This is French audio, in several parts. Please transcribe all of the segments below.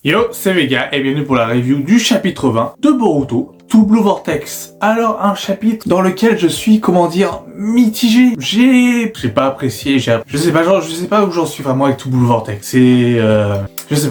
Yo, c'est Vega et bienvenue pour la review du chapitre 20 de Boruto, True Blue Vortex. Alors, un chapitre dans lequel je suis, mitigé. J'ai pas apprécié, je sais pas où j'en suis vraiment avec True Blue Vortex. Je sais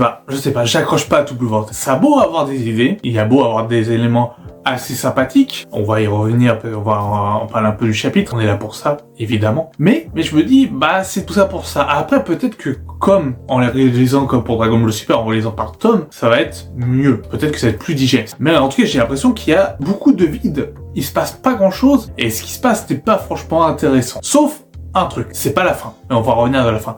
pas, j'accroche pas à True Blue Vortex. Ça a beau avoir des idées, il y a beau avoir des éléments assez sympathique. On va y revenir, on va en parler un peu du chapitre, on est là pour ça, évidemment. Mais je me dis, c'est tout ça pour ça. Après, peut-être que comme en les réalisant comme pour Dragon Ball Super, en réalisant par tome, ça va être mieux. Peut-être que ça va être plus digeste. Mais en tout cas, j'ai l'impression qu'il y a beaucoup de vide. Il se passe pas grand-chose, et ce qui se passe n'est pas franchement intéressant. Sauf un truc, c'est pas la fin. Mais on va revenir à la fin.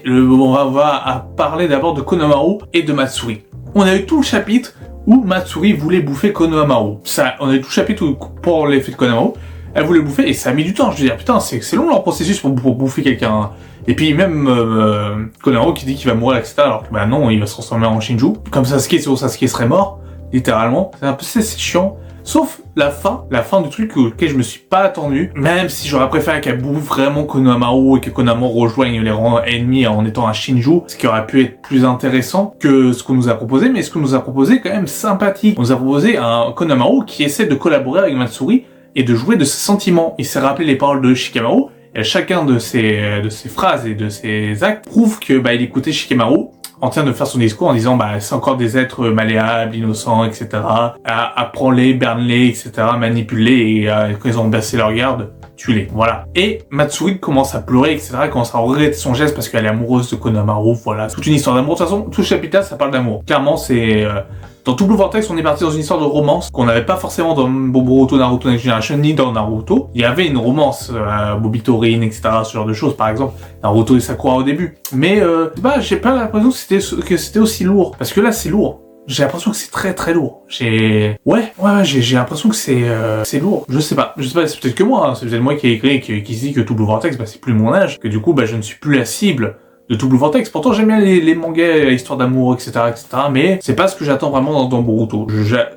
On va parler d'abord de Konohamaru et de Matsuri. On a eu tout le chapitre où Matsuri voulait bouffer Konohamaru. Ça, on a eu tout le chapitre pour l'effet de Konohamaru, elle voulait bouffer et ça a mis du temps. Je veux dire, putain, c'est long leur processus pour bouffer quelqu'un. Et puis même Konohamaru qui dit qu'il va mourir, etc. Alors que non, il va se transformer en Shinju. Comme Sasuke serait mort, littéralement. C'est chiant. Sauf la fin du truc auquel je me suis pas attendu, même si j'aurais préféré qu'elle bouffe vraiment Konohamaru et que Konohamaru rejoigne les rangs ennemis en étant un Shinju, ce qui aurait pu être plus intéressant que ce qu'on nous a proposé, mais ce qu'on nous a proposé quand même sympathique. On nous a proposé un Konohamaru qui essaie de collaborer avec Matsuri et de jouer de ses sentiments. Il s'est rappelé les paroles de Shikamaru, et chacun de ses phrases et de ses actes prouve que il écoutait Shikamaru en train de faire son discours en disant c'est encore des êtres malléables, innocents, etc. Apprends-les, berne-les, etc. Manipule-les et quand ils ont baissé leur garde, tue-les. Voilà. Et Matsuri commence à pleurer, etc. Elle commence à regretter son geste parce qu'elle est amoureuse de Konohamaru. Voilà. Toute une histoire d'amour. De toute façon, tout le chapitre ça parle d'amour. Clairement, c'est... Dans True Blue Vortex, on est parti dans une histoire de romance qu'on n'avait pas forcément dans Boruto, Naruto Next Generation, ni dans Naruto. Il y avait une romance, Bobito Rin, etc., ce genre de choses, par exemple. Naruto et Sakura au début. Mais, j'ai pas l'impression que c'était aussi lourd. Parce que là, c'est lourd. J'ai l'impression que c'est très très lourd. J'ai l'impression que c'est lourd. Je sais pas, c'est peut-être que moi, c'est peut-être moi qui ai écrit et qui se dit que True Blue Vortex, c'est plus mon âge, que du coup, je ne suis plus la cible de True Blue Vortex. Pourtant, j'aime bien les mangas, l'histoire d'amour, etc., mais c'est pas ce que j'attends vraiment dans Boruto.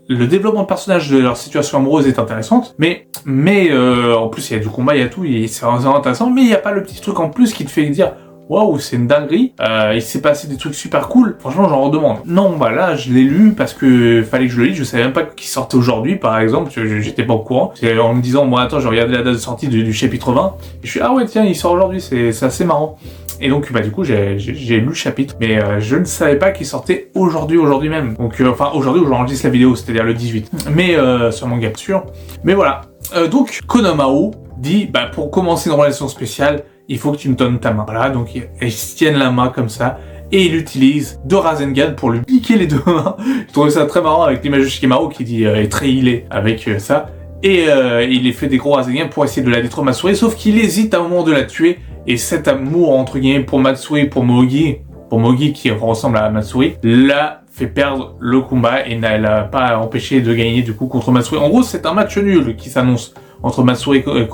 Le développement de personnages de leur situation amoureuse est intéressante, mais en plus, il y a du combat, il y a tout, et c'est vraiment intéressant, mais il y a pas le petit truc en plus qui te fait dire waouh, c'est une dinguerie, il s'est passé des trucs super cool, franchement j'en redemande. Non, là je l'ai lu parce que fallait que je le lise, je savais même pas qu'il sortait aujourd'hui par exemple, j'étais pas au courant. C'est en me disant, attends, je regardais la date de sortie du chapitre 20, et je suis ah ouais tiens, il sort aujourd'hui, c'est assez marrant. Et donc du coup j'ai lu le chapitre, mais je ne savais pas qu'il sortait aujourd'hui même. Donc aujourd'hui où j'enregistre la vidéo, c'est-à-dire le 18. Mais sur mon gap sûr. Mais voilà. Donc Konohamaru dit pour commencer une relation spéciale, il faut que tu me donnes ta main. Voilà, donc ils se tiennent la main comme ça, et il utilise deux Rasengan pour lui piquer les deux mains. Je trouvais ça très marrant avec l'image de Shikamaru qui dit est très healé avec ça. Et il les fait des gros Rasengan pour essayer de la détruire Matsuri, sauf qu'il hésite à un moment de la tuer, et cet amour entre guillemets pour Matsuri, pour Mogi qui ressemble à Matsuri, l'a fait perdre le combat et n'a pas empêché de gagner du coup contre Matsuri. En gros, c'est un match nul qui s'annonce entre Matsuri et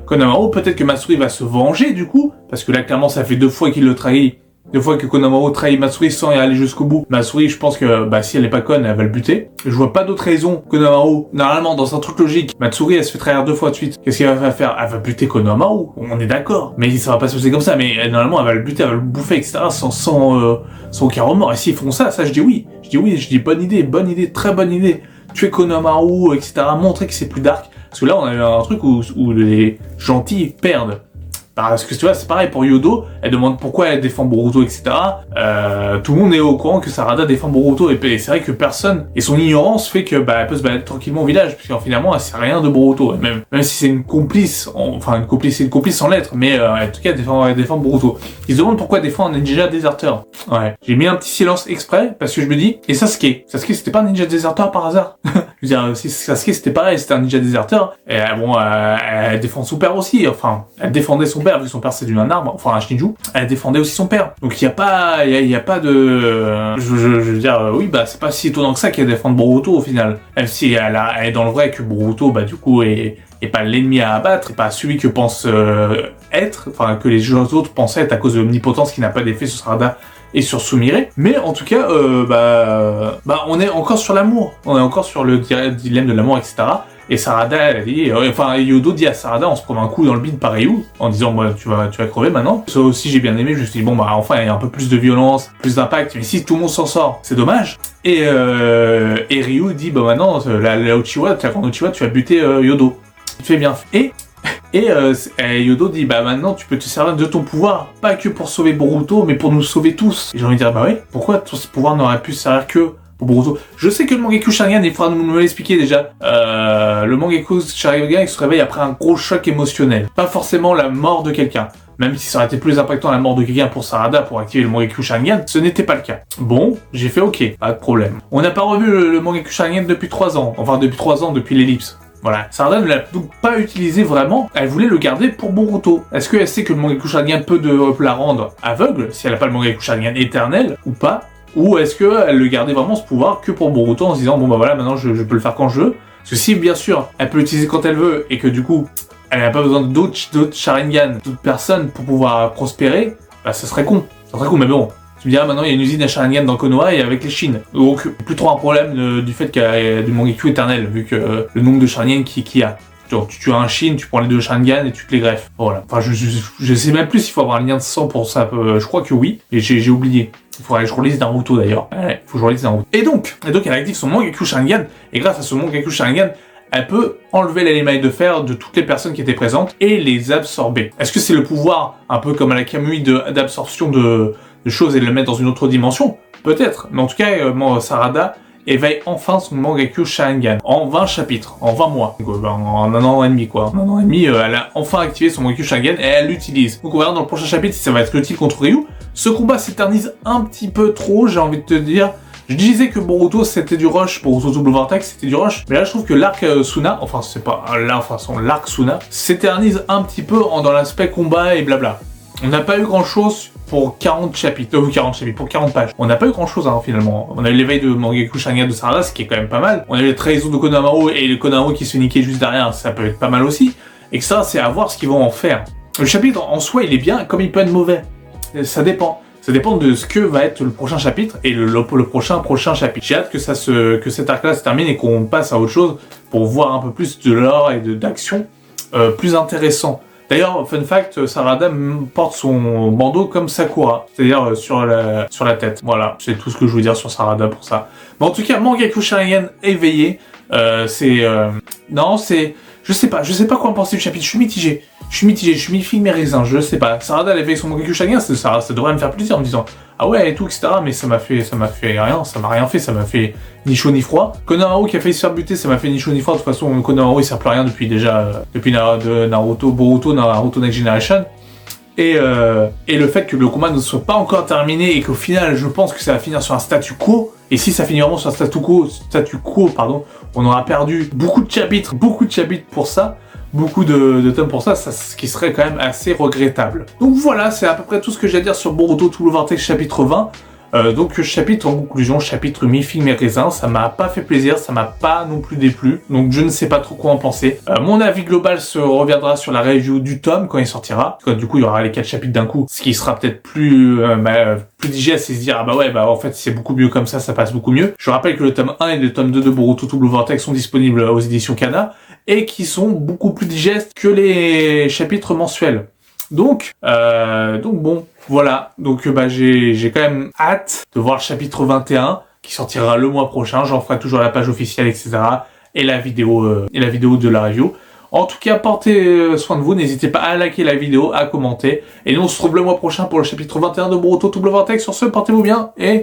Konohamaru. Peut-être que Matsuri va se venger du coup, parce que là clairement ça fait 2 fois qu'il le trahit, 2 fois que Konohamaru trahit Matsuri sans y aller jusqu'au bout. Matsuri, je pense que si elle est pas conne, elle va le buter. Je vois pas d'autre raison. Konohamaru, normalement dans un truc logique, Matsuri elle se fait trahir 2 fois de suite. Qu'est-ce qu'elle va faire? Elle va buter Konohamaru, on est d'accord. Mais ça va pas se passer comme ça, mais normalement elle va le buter, elle va le bouffer, etc. sans aucun remords. Et s'ils font ça je dis oui. Je dis bonne idée, très bonne idée. Tuer Konohamaru, etc. Montrer que c'est plus dark. Parce que là, on a eu un truc où les gentils perdent. Parce que tu vois, c'est pareil pour Yodo, elle demande pourquoi elle défend Boruto, etc. Tout le monde est au courant que Sarada défend Boruto, et c'est vrai que personne, et son ignorance fait que elle peut se balader tranquillement au village, puisqu'en finalement elle sait rien de Boruto, et même si c'est une complice, c'est une complice sans lettres, mais en tout cas elle défend Boruto. Ils se demandent pourquoi elle défend un ninja déserteur. Ouais. J'ai mis un petit silence exprès, parce que je me dis, et Sasuke c'était pas un ninja déserteur par hasard? Je veux dire, si Sasuke c'était pareil, c'était un ninja déserteur, et elle défend son père aussi, elle défendait son père, vu que son père c'est un arbre, un Shinju, elle défendait aussi son père. Donc il y a pas de... Je veux dire, oui, c'est pas si étonnant que ça qu'elle défende Boruto au final. Même si elle est dans le vrai que Boruto, du coup, est pas l'ennemi à abattre, et pas celui que pense être, que les autres pensaient être à cause de l'omnipotence qui n'a pas d'effet sur Sarada et sur Sumire. Mais en tout cas, on est encore sur l'amour. On est encore sur le dilemme de l'amour, etc. Et Sarada, elle a dit, enfin Yodo dit à Sarada, on se prend un coup dans le bide par Ryu, en disant, moi tu vas crever maintenant. Ça aussi j'ai bien aimé, je me suis dit, bon bah enfin il y a un peu plus de violence, plus d'impact, mais si tout le monde s'en sort, c'est dommage. Et Ryu dit, bah maintenant, la Uchiwa, la grande Uchiwa, tu vas buter Yodo. Tu fais bien. Et Yodo dit, bah maintenant tu peux te servir de ton pouvoir, pas que pour sauver Boruto, mais pour nous sauver tous. Et j'ai envie de dire, bah ouais, pourquoi ton pouvoir n'aurait pu servir que pour Boruto? Je sais que le Mangekyou Sharingan, il faudra nous l'expliquer déjà. Le Mangekyou Sharingan, il se réveille après un gros choc émotionnel. Pas forcément la mort de quelqu'un. Même si ça aurait été plus impactant la mort de quelqu'un pour Sarada pour activer le Mangekyou Sharingan, ce n'était pas le cas. Bon, j'ai fait ok, pas de problème. On n'a pas revu le Mangekyou Sharingan depuis 3 ans. Enfin, depuis 3 ans, depuis l'ellipse. Voilà. Sarada ne l'a donc pas utilisé vraiment, elle voulait le garder pour Boruto. Est-ce qu'elle sait que le Mangekyou Sharingan peut la rendre aveugle, si elle n'a pas le Mangekyou Sharingan éternel, ou pas? Ou est-ce qu'elle le gardait vraiment ce pouvoir que pour Boruto en se disant, bon bah voilà, maintenant je peux le faire quand je veux? Parce que si, bien sûr, elle peut l'utiliser quand elle veut, et que du coup, elle n'a pas besoin d'autres Sharingan, d'autres personnes pour pouvoir prospérer, bah ça serait con. Ça serait con, mais bon. Tu me diras, maintenant il y a une usine à Sharingan dans Konoha et avec les Shin. Donc, plus trop un problème du fait qu'il y a du Mangekyou éternel, vu que le nombre de Sharingan qu'il y a. Genre, tu as un Shin, tu prends les 2 Sharingan et tu te les greffes. Voilà. Enfin, je sais même plus s'il faut avoir un lien de sang pour ça. Je crois que oui, et j'ai oublié. Il faudrait que je relise Naruto d'ailleurs. Ouais, faut que je relise Naruto. Et donc, elle active son Mangekyou Sharingan, et grâce à ce Mangekyou Sharingan, elle peut enlever l'émail de fer de toutes les personnes qui étaient présentes et les absorber. Est-ce que c'est le pouvoir, un peu comme à la Kamui, d'absorption de choses et de le mettre dans une autre dimension? Peut-être. Mais en tout cas, Sarada éveille enfin son Mangekyou Sharingan en 20 chapitres, en 20 mois. Donc, en 1 an et demi, quoi. En 1 an et demi, elle a enfin activé son Mangekyou Sharingan et elle l'utilise. Donc on verra dans le prochain chapitre si ça va être utile contre Ryu. Ce combat s'éternise un petit peu trop, j'ai envie de te dire. Je disais que Boruto c'était du rush, Boruto Double Vortex c'était du rush, mais là je trouve que l'arc Suna, enfin c'est pas là, enfin l'arc Suna, s'éternise un petit peu dans l'aspect combat et blabla. On n'a pas eu grand chose pour 40 chapitres, pour 40 pages. On n'a pas eu grand chose finalement. On a eu l'éveil de Mangekyou Sharingan de Sarada, ce qui est quand même pas mal. On a eu les trahisons de Konohamaru et le Konohamaru qui se fait niquer juste derrière, ça peut être pas mal aussi. Et que ça, c'est à voir ce qu'ils vont en faire. Le chapitre en soi il est bien, comme il peut être mauvais. Ça dépend. Ça dépend de ce que va être le prochain chapitre et le prochain chapitre. J'ai hâte que cet arc-là se termine et qu'on passe à autre chose pour voir un peu plus de lore et d'action plus intéressant. D'ailleurs, fun fact, Sarada porte son bandeau comme Sakura, c'est-à-dire sur la tête. Voilà, c'est tout ce que je veux dire sur Sarada pour ça. Mais en tout cas, Mangekyou Sharingan éveillé, je sais pas quoi en penser du chapitre, je suis mitigé, je suis mi-figue mi-raisin, je sais pas. Sarada elle éveille son Mangekyou Sharingan, ça devrait me faire plaisir en me disant ah ouais et tout, etc. Mais ça m'a rien fait, ça m'a fait ni chaud ni froid. Konohamaru qui a failli se faire buter, ça m'a fait ni chaud ni froid. De toute façon, Konohamaru il sert plus à rien depuis Naruto, Boruto, Naruto Next Generation. Et le fait que le combat ne soit pas encore terminé et qu'au final, je pense que ça va finir sur un statu quo. Et si ça finit vraiment sur un statu quo, on aura perdu beaucoup de chapitres pour ça. Beaucoup de tomes pour ça, ce qui serait quand même assez regrettable. Donc voilà, c'est à peu près tout ce que j'ai à dire sur Boruto Double Vortex chapitre 20. Donc chapitre en conclusion, chapitre mi-figue mi-raisin, ça m'a pas fait plaisir, ça m'a pas non plus déplu, donc je ne sais pas trop quoi en penser. Mon avis global se reviendra sur la review du tome quand il sortira, parce que du coup il y aura les 4 chapitres d'un coup, ce qui sera peut-être plus digeste et se dire ah bah ouais en fait c'est beaucoup mieux comme ça passe beaucoup mieux. Je rappelle que le tome 1 et le tome 2 de Boruto Double Vortex sont disponibles aux éditions Kana et qui sont beaucoup plus digestes que les chapitres mensuels. Donc bon, voilà. Donc j'ai quand même hâte de voir le chapitre 21 qui sortira le mois prochain. J'en ferai toujours la page officielle, etc. Et la vidéo de la review. En tout cas, portez soin de vous. N'hésitez pas à liker la vidéo, à commenter. Et nous on se retrouve le mois prochain pour le chapitre 21 de Boruto Double Vortex. Sur ce, portez-vous bien et